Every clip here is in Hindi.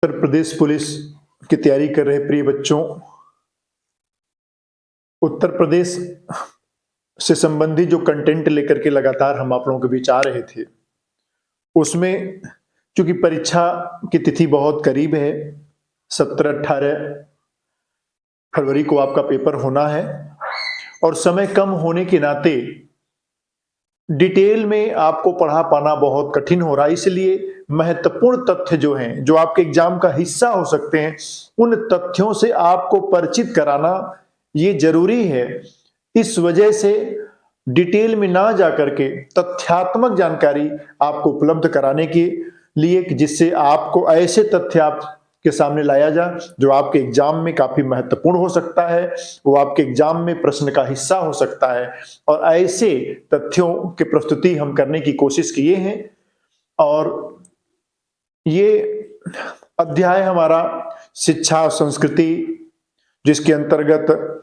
उत्तर प्रदेश पुलिस की तैयारी कर रहे प्रिय बच्चों, उत्तर प्रदेश से संबंधित जो कंटेंट लेकर के लगातार हम आप लोगों के बीच आ रहे थे, उसमें चूंकि परीक्षा की तिथि बहुत करीब है, 17-18 फरवरी को आपका पेपर होना है और समय कम होने के नाते डिटेल में आपको पढ़ा पाना बहुत कठिन हो रहा है। इसलिए महत्वपूर्ण तथ्य जो हैं, जो आपके एग्जाम का हिस्सा हो सकते हैं, उन तथ्यों से आपको परिचित कराना ये जरूरी है। इस वजह से डिटेल में ना जाकर के तथ्यात्मक जानकारी आपको उपलब्ध कराने के लिए, जिससे आपको ऐसे तथ्य आपके सामने लाया जा जो आपके एग्जाम में काफी महत्वपूर्ण हो सकता है, वो आपके एग्जाम में प्रश्न का हिस्सा हो सकता है। और ऐसे तथ्यों की प्रस्तुति हम करने की कोशिश किए हैं और ये अध्याय हमारा शिक्षा और संस्कृति, जिसके अंतर्गत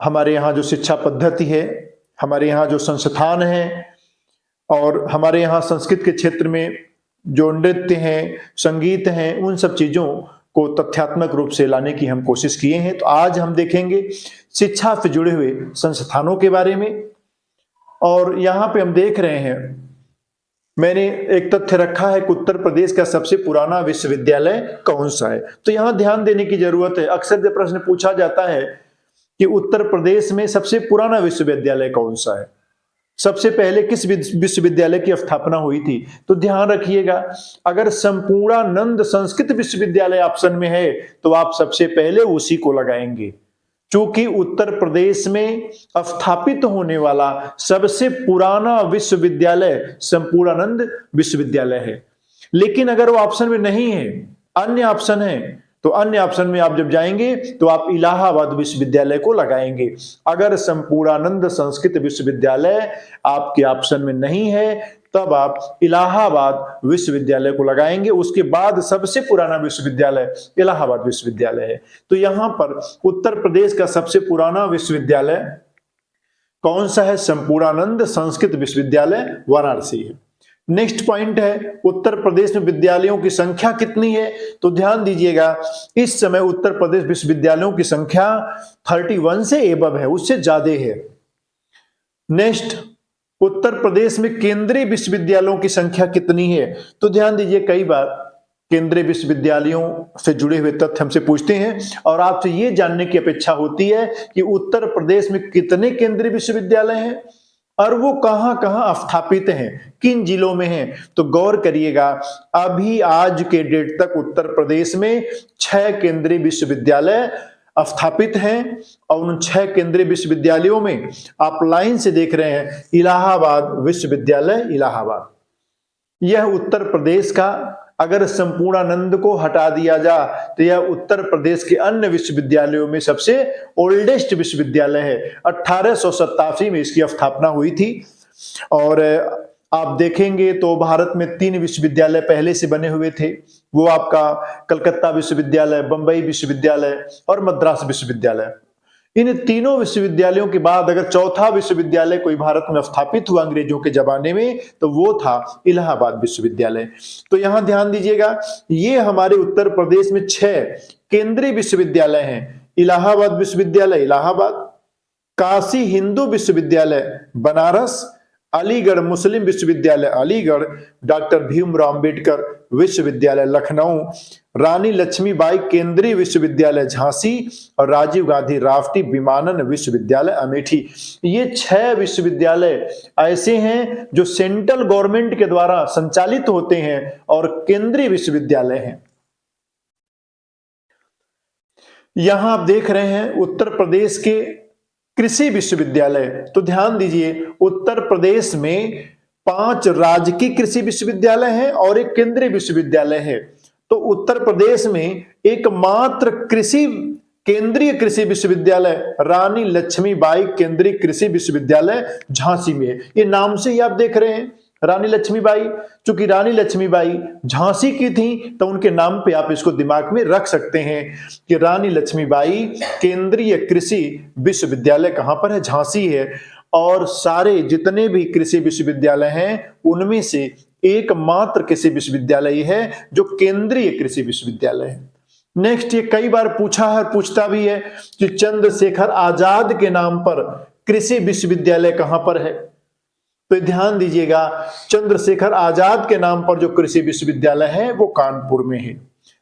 हमारे यहाँ जो शिक्षा पद्धति है, हमारे यहाँ जो संस्थान है और हमारे यहाँ संस्कृत के क्षेत्र में जो नृत्य हैं, संगीत हैं, उन सब चीजों को तथ्यात्मक रूप से लाने की हम कोशिश किए हैं। तो आज हम देखेंगे शिक्षा से जुड़े हुए संस्थानों के बारे में। और यहाँ पे हम देख रहे हैं, मैंने एक तथ्य रखा है कि उत्तर प्रदेश का सबसे पुराना विश्वविद्यालय कौन सा है। तो यहाँ ध्यान देने की जरूरत है। अक्सर जब प्रश्न पूछा जाता है कि उत्तर प्रदेश में सबसे पुराना विश्वविद्यालय कौन सा है, सबसे पहले किस विश्वविद्यालय की स्थापना हुई थी, तो ध्यान रखिएगा, अगर संपूर्णानंद संस्कृत विश्वविद्यालय ऑप्शन में है तो आप सबसे पहले उसी को लगाएंगे, क्योंकि उत्तर प्रदेश में स्थापित होने वाला सबसे पुराना विश्वविद्यालय संपूर्णानंद विश्वविद्यालय है। लेकिन अगर वो ऑप्शन में नहीं है, अन्य ऑप्शन है, तो अन्य ऑप्शन में आप जब जाएंगे तो आप इलाहाबाद विश्वविद्यालय को लगाएंगे। अगर संपूर्णानंद संस्कृत विश्वविद्यालय आपके ऑप्शन में नहीं है तब आप इलाहाबाद विश्वविद्यालय को लगाएंगे। उसके बाद सबसे पुराना विश्वविद्यालय इलाहाबाद विश्वविद्यालय है। तो यहां पर उत्तर प्रदेश का सबसे पुराना विश्वविद्यालय कौन सा है? संपूर्णानंद संस्कृत विश्वविद्यालय वाराणसी है। नेक्स्ट पॉइंट है, उत्तर प्रदेश में विद्यालयों की संख्या कितनी है? तो ध्यान दीजिएगा, इस समय उत्तर प्रदेश विश्वविद्यालयों की संख्या 31 से एबव है, उससे ज्यादा है। नेक्स्ट, उत्तर प्रदेश में केंद्रीय विश्वविद्यालयों की संख्या कितनी है? तो ध्यान दीजिए, कई बार केंद्रीय विश्वविद्यालयों से जुड़े हुए तथ्य हमसे पूछते हैं और आपसे ये जानने की अपेक्षा होती है कि उत्तर प्रदेश में कितने केंद्रीय विश्वविद्यालय हैं और वो कहां कहां स्थापित हैं, किन जिलों में हैं। तो गौर करिएगा, अभी आज के डेट तक उत्तर प्रदेश में 6 केंद्रीय विश्वविद्यालय स्थापित हैं और उन 6 केंद्रीय विश्वविद्यालयों में आप लाइन से देख रहे हैं इलाहाबाद विश्वविद्यालय, इलाहाबाद। यह उत्तर प्रदेश का, अगर संपूर्णानंद को हटा दिया जा तो यह उत्तर प्रदेश के अन्य विश्वविद्यालयों में सबसे ओल्डेस्ट विश्वविद्यालय है। 1887 में इसकी स्थापना हुई थी। और आप देखेंगे तो भारत में 3 विश्वविद्यालय पहले से बने हुए थे, वो आपका कलकत्ता विश्वविद्यालय, बंबई विश्वविद्यालय और मद्रास विश्वविद्यालय। इन तीनों विश्वविद्यालयों के बाद अगर चौथा विश्वविद्यालय कोई भारत में स्थापित हुआ अंग्रेजों के जमाने में तो वो था इलाहाबाद विश्वविद्यालय। तो यहां ध्यान दीजिएगा, ये हमारे उत्तर प्रदेश में 6 केंद्रीय विश्वविद्यालय हैं। इलाहाबाद विश्वविद्यालय इलाहाबाद, काशी हिंदू विश्वविद्यालय बनारस, अलीगढ़ मुस्लिम विश्वविद्यालय अलीगढ़, डॉक्टर भीमराव अंबेडकर विश्वविद्यालय लखनऊ, रानी लक्ष्मीबाई केंद्रीय विश्वविद्यालय झांसी और राजीव गांधी राष्ट्रीय विमानन विश्वविद्यालय अमेठी। ये 6 विश्वविद्यालय ऐसे हैं जो सेंट्रल गवर्नमेंट के द्वारा संचालित होते हैं और केंद्रीय विश्वविद्यालय हैं। यहां आप देख रहे हैं उत्तर प्रदेश के कृषि विश्वविद्यालय। तो ध्यान दीजिए, उत्तर प्रदेश में 5 राजकीय कृषि विश्वविद्यालय हैं और एक केंद्रीय विश्वविद्यालय है। तो उत्तर प्रदेश में एकमात्र केंद्रीय कृषि विश्वविद्यालय रानी लक्ष्मीबाई केंद्रीय कृषि विश्वविद्यालय झांसी में है। ये नाम से ही आप देख रहे हैं रानी लक्ष्मीबाई, चूंकि रानी लक्ष्मीबाई झांसी की थी तो उनके नाम पे आप इसको दिमाग में रख सकते हैं कि रानी लक्ष्मीबाई केंद्रीय कृषि विश्वविद्यालय कहां पर है? झांसी है। और सारे जितने भी कृषि विश्वविद्यालय हैं उनमें से एकमात्र कृषि विश्वविद्यालय है जो केंद्रीय कृषि विश्वविद्यालय है। नेक्स्ट, ये कई बार पूछा है और पूछता भी है कि चंद्रशेखर आजाद के नाम पर कृषि विश्वविद्यालय कहां पर है? तो ध्यान दीजिएगा, चंद्रशेखर आजाद के नाम पर जो कृषि विश्वविद्यालय है वो कानपुर में है।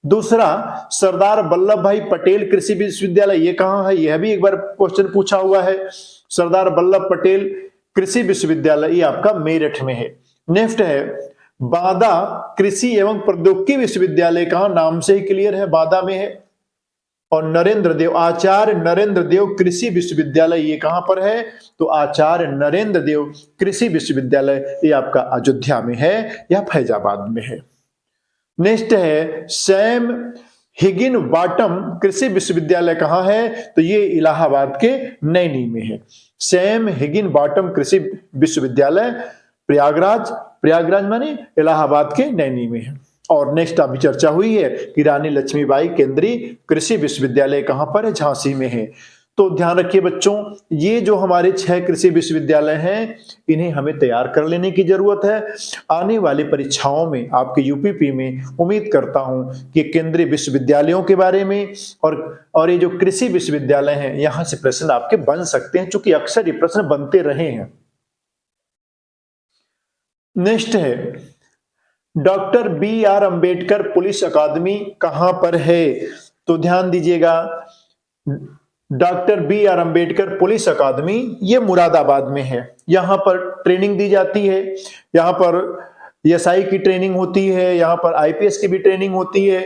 दूसरा, सरदार वल्लभ भाई पटेल कृषि विश्वविद्यालय, ये कहां है? यह भी एक बार क्वेश्चन पूछा हुआ है। सरदार वल्लभ पटेल कृषि विश्वविद्यालय ये आपका मेरठ में है। नेक्स्ट है बांदा कृषि एवं प्रौद्योगिकी विश्वविद्यालय, कहां? नाम से ही क्लियर है, बांदा में है। और नरेंद्र देव, आचार्य नरेंद्र देव कृषि विश्वविद्यालय ये कहां पर है? तो आचार्य नरेंद्र देव कृषि विश्वविद्यालय ये आपका अयोध्या में है या फैजाबाद में है। नेक्स्ट है सैम हिगिन बॉटम कृषि विश्वविद्यालय कहां है? तो ये इलाहाबाद के नैनी में है। सैम हिगिन बॉटम कृषि विश्वविद्यालय प्रयागराज माने इलाहाबाद के नैनी में है। और नेक्स्ट अभी चर्चा हुई है कि रानी लक्ष्मीबाई केंद्रीय कृषि विश्वविद्यालय कहां पर है? झांसी में है। तो ध्यान रखिए बच्चों, ये जो हमारे 6 कृषि विश्वविद्यालय हैं इन्हें हमें तैयार कर लेने की जरूरत है। आने वाली परीक्षाओं में आपके यूपीपी में उम्मीद करता हूं कि केंद्रीय विश्वविद्यालयों के बारे में और ये जो कृषि विश्वविद्यालय हैं यहां से प्रश्न आपके बन सकते हैं, क्योंकि अक्सर ये प्रश्न बनते रहे हैं। नेक्स्ट है doctor B R Ambedkar police academy कहां पर है? तो ध्यान दीजिएगा, doctor B R Ambedkar police academy ये मुरादाबाद में है। यहां पर ट्रेनिंग दी जाती है, यहां पर एसआई की ट्रेनिंग होती है, यहां पर आईपीएस की भी ट्रेनिंग होती है।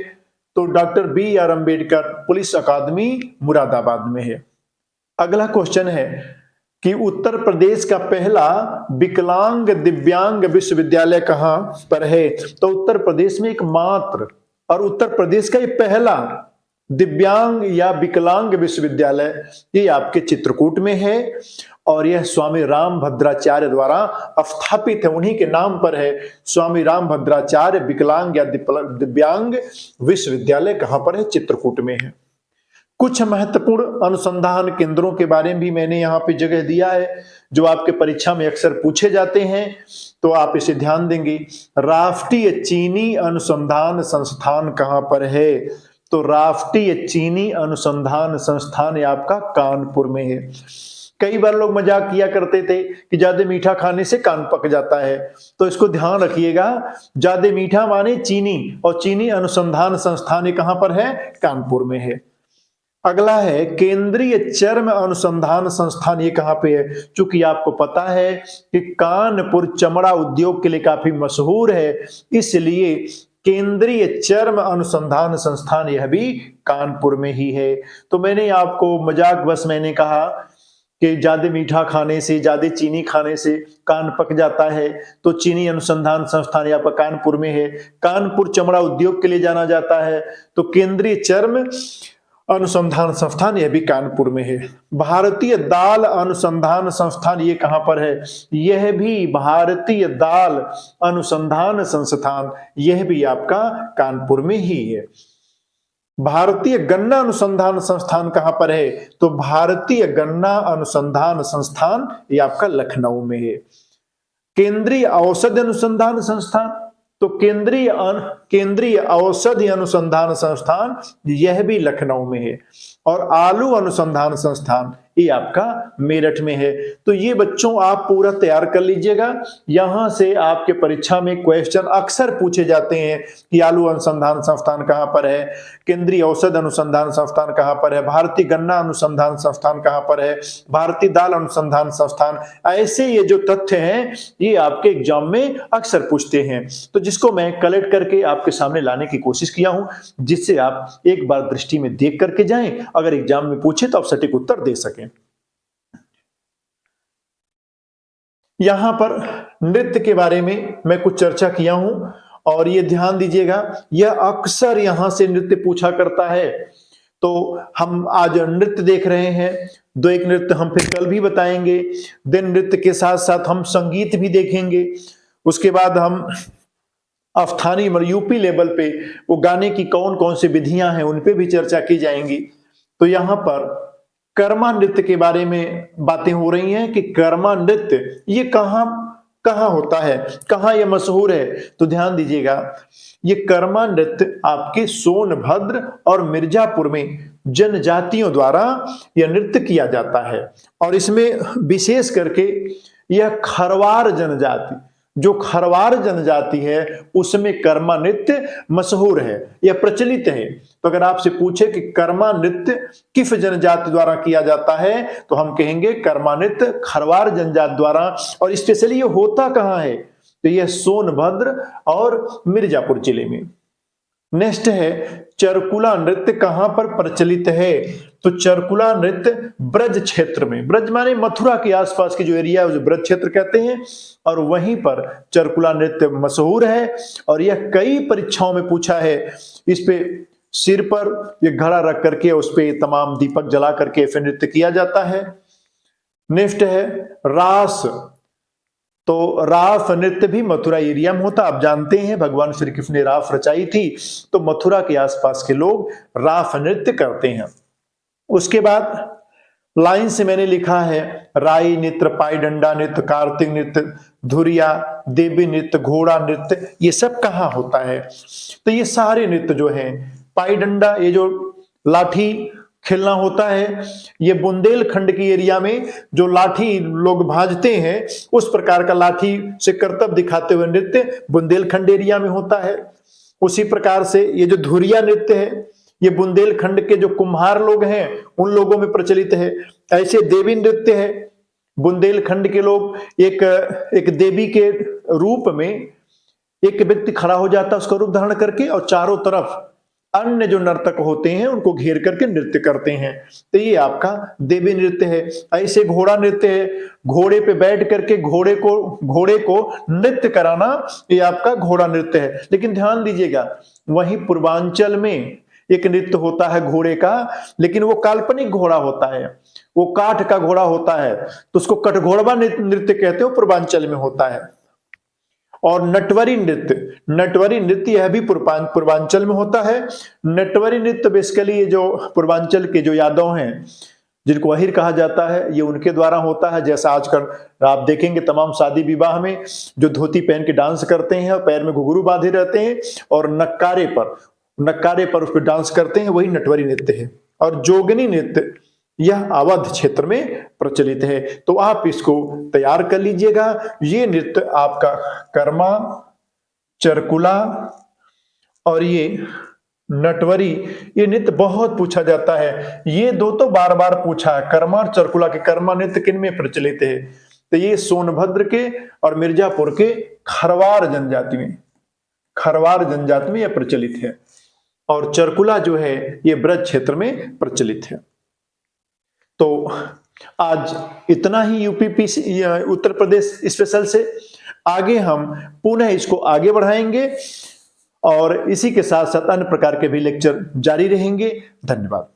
तो doctor B R Ambedkar police academy Moradabad में है। अगला क्वेश्चन है कि उत्तर प्रदेश का पहला विकलांग दिव्यांग विश्वविद्यालय कहां पर है? तो उत्तर प्रदेश में एकमात्र और उत्तर प्रदेश का ये पहला दिव्यांग या विकलांग विश्वविद्यालय ये आपके चित्रकूट में है और यह स्वामी रामभद्राचार्य द्वारा स्थापित है, उन्हीं के नाम पर है। स्वामी रामभद्राचार्य विकलांग या दिव्यांग विश्वविद्यालय कहां पर है? चित्रकूट में है। कुछ महत्वपूर्ण अनुसंधान केंद्रों के बारे में भी मैंने यहाँ पे जगह दिया है जो आपके परीक्षा में अक्सर पूछे जाते हैं, तो आप इसे ध्यान देंगे। राष्ट्रीय चीनी अनुसंधान संस्थान कहां पर है? तो राष्ट्रीय चीनी अनुसंधान संस्थान ये आपका कानपुर में है। कई बार लोग मजाक किया करते थे कि ज्यादा मीठा खाने से कान पक जाता है, तो इसको ध्यान रखिएगा, ज्यादा मीठा माने चीनी, और चीनी अनुसंधान संस्थान ये कहां पर है? कानपुर में है। अगला है केंद्रीय चर्म अनुसंधान संस्थान, ये कहां पे है? चूंकि आपको पता है कि कानपुर चमड़ा उद्योग के लिए काफी मशहूर है, इसलिए केंद्रीय चर्म अनुसंधान संस्थान यह भी कानपुर में ही है। तो मैंने आपको मजाक बस मैंने कहा कि ज्यादा मीठा खाने से, ज्यादा चीनी खाने से कान पक जाता है, तो चीनी अनुसंधान संस्थान यहाँ पर कानपुर में है। कानपुर चमड़ा उद्योग के लिए जाना जाता है, तो केंद्रीय चर्म अनुसंधान संस्थान यह भी कानपुर में है। भारतीय दाल अनुसंधान संस्थान ये कहां पर है? यह भी भारतीय दाल अनुसंधान संस्थान यह भी आपका कानपुर में ही है। भारतीय गन्ना अनुसंधान संस्थान कहां पर है? तो भारतीय गन्ना अनुसंधान संस्थान ये आपका लखनऊ में है। केंद्रीय औषधि अनुसंधान संस्थान, तो केंद्रीय औषधि अनुसंधान संस्थान यह भी लखनऊ में है। और आलू अनुसंधान संस्थान ये आपका मेरठ में है। तो ये बच्चों आप पूरा तैयार कर लीजिएगा, यहां से आपके परीक्षा में क्वेश्चन अक्सर पूछे जाते हैं कि आलू अनुसंधान संस्थान कहां पर है, केंद्रीय औषध अनुसंधान संस्थान कहां पर है, भारतीय गन्ना अनुसंधान संस्थान कहां पर है, भारतीय दाल अनुसंधान संस्थान। ऐसे ये जो तथ्य हैं ये आपके एग्जाम में अक्सर पूछते हैं, तो जिसको मैं कलेक्ट करके आपके सामने लाने की कोशिश किया हूं, जिससे आप एक बार दृष्टि में देख करके जाएं, अगर एग्जाम में पूछे तो आप सटीक उत्तर दे सकें। यहां पर नृत्य के बारे में मैं कुछ चर्चा किया हूं और ये ध्यान दीजिएगा, यह अक्सर यहां से नृत्य पूछा करता है। तो हम आज नृत्य देख रहे हैं, दो एक नृत्य हम फिर कल भी बताएंगे। दिन नृत्य के साथ साथ हम संगीत भी देखेंगे। उसके बाद हम स्थानीय यूपी लेवल पे वो गाने की कौन कौन सी विधियां हैं उन पे भी चर्चा की जाएंगी। तो यहां पर कर्मा नृत्य के बारे में बातें हो रही हैं कि कर्मा नृत्य ये कहां कहाँ होता है, कहाँ ये मशहूर है? तो ध्यान दीजिएगा, ये कर्मा नृत्य आपके सोनभद्र और मिर्जापुर में जनजातियों द्वारा यह नृत्य किया जाता है। और इसमें विशेष करके यह खरवार जनजाति, जो खरवार जनजाति है उसमें कर्मा नृत्य मशहूर है, यह प्रचलित है। तो अगर आपसे पूछे कि कर्मा नृत्य किस जनजाति द्वारा किया जाता है, तो हम कहेंगे कर्मा नृत्य खरवार जनजाति द्वारा। और स्पेशली ये होता कहाँ है? तो यह सोनभद्र और मिर्जापुर जिले में। नेक्स्ट है चरकुला नृत्य कहां पर प्रचलित है? तो चरकुला नृत्य ब्रज क्षेत्र में, ब्रज माने मथुरा के आसपास की जो एरिया है उसे ब्रज क्षेत्र कहते हैं, और वहीं पर चरकुला नृत्य मशहूर है। और यह कई परीक्षाओं में पूछा है। इस पे सिर पर यह घड़ा रख करके उस पे तमाम दीपक जला करके फिर नृत्य किया जाता है। नेक्स्ट है रास। तो राफ नृत्य भी मथुरा एरिया में होता, आप जानते हैं भगवान श्री कृष्ण ने राफ रचाई थी, तो मथुरा के आसपास के लोग राफ नृत्य करते हैं। उसके बाद लाइन से मैंने लिखा है राई नृत्य, पाई डंडा नृत्य, कार्तिक नृत्य, धुरिया, देवी नृत्य, घोड़ा नृत्य, ये सब कहाँ होता है? तो ये सारे नृत्य जो है, पाई डंडा ये जो लाठी खेलना होता है, ये बुंदेलखंड की एरिया में जो लाठी लोग भाजते हैं उस प्रकार का लाठी से करतब दिखाते हुए नृत्य बुंदेलखंड एरिया में होता है। उसी प्रकार से ये जो धुरिया नृत्य है ये बुंदेलखंड के जो कुम्हार लोग हैं उन लोगों में प्रचलित है। ऐसे देवी नृत्य है, बुंदेलखंड के लोग एक देवी के रूप में एक व्यक्ति खड़ा हो जाता है उसका रूप धारण करके, और चारों तरफ अन्य जो नर्तक होते हैं उनको घेर करके नृत्य करते हैं, तो ये आपका देवी नृत्य है। ऐसे घोड़ा नृत्य है, घोड़े पे बैठ करके घोड़े को नृत्य कराना, ये आपका घोड़ा नृत्य है। लेकिन ध्यान दीजिएगा, वहीं पूर्वांचल में एक नृत्य होता है घोड़े का, लेकिन वो काल्पनिक घोड़ा होता है, वो काठ का घोड़ा होता है, तो उसको कटघोड़वा नृत्य कहते हैं, पूर्वांचल में होता है। और नटवरी नृत्य यह भी पूर्वांचल में होता है। नटवरी नृत्य बेसिकली ये जो पूर्वांचल के जो यादव हैं जिनको अहिर कहा जाता है, ये उनके द्वारा होता है। जैसा आजकल आप देखेंगे तमाम शादी विवाह में जो धोती पहन के डांस करते हैं, पैर में घुंघरू बांधे रहते हैं और नक्कारे पर उस पर डांस करते हैं, वही नटवरी नृत्य है। और जोगनी नृत्य यह अवध क्षेत्र में प्रचलित है, तो आप इसको तैयार कर लीजिएगा। ये नृत्य आपका कर्मा, चरकुला और ये नटवरी, ये नृत्य बहुत पूछा जाता है। ये दो तो बार बार पूछा है, कर्मा और चरकुला के। कर्मा नृत्य किन में प्रचलित है? तो ये सोनभद्र के और मिर्जापुर के खरवार जनजाति में यह प्रचलित है, और चरकुला जो है ये ब्रज क्षेत्र में प्रचलित है। तो आज इतना ही यूपीपीसी उत्तर प्रदेश स्पेशल से। आगे हम पुनः इसको आगे बढ़ाएंगे और इसी के साथ साथ अन्य प्रकार के भी लेक्चर जारी रहेंगे। धन्यवाद।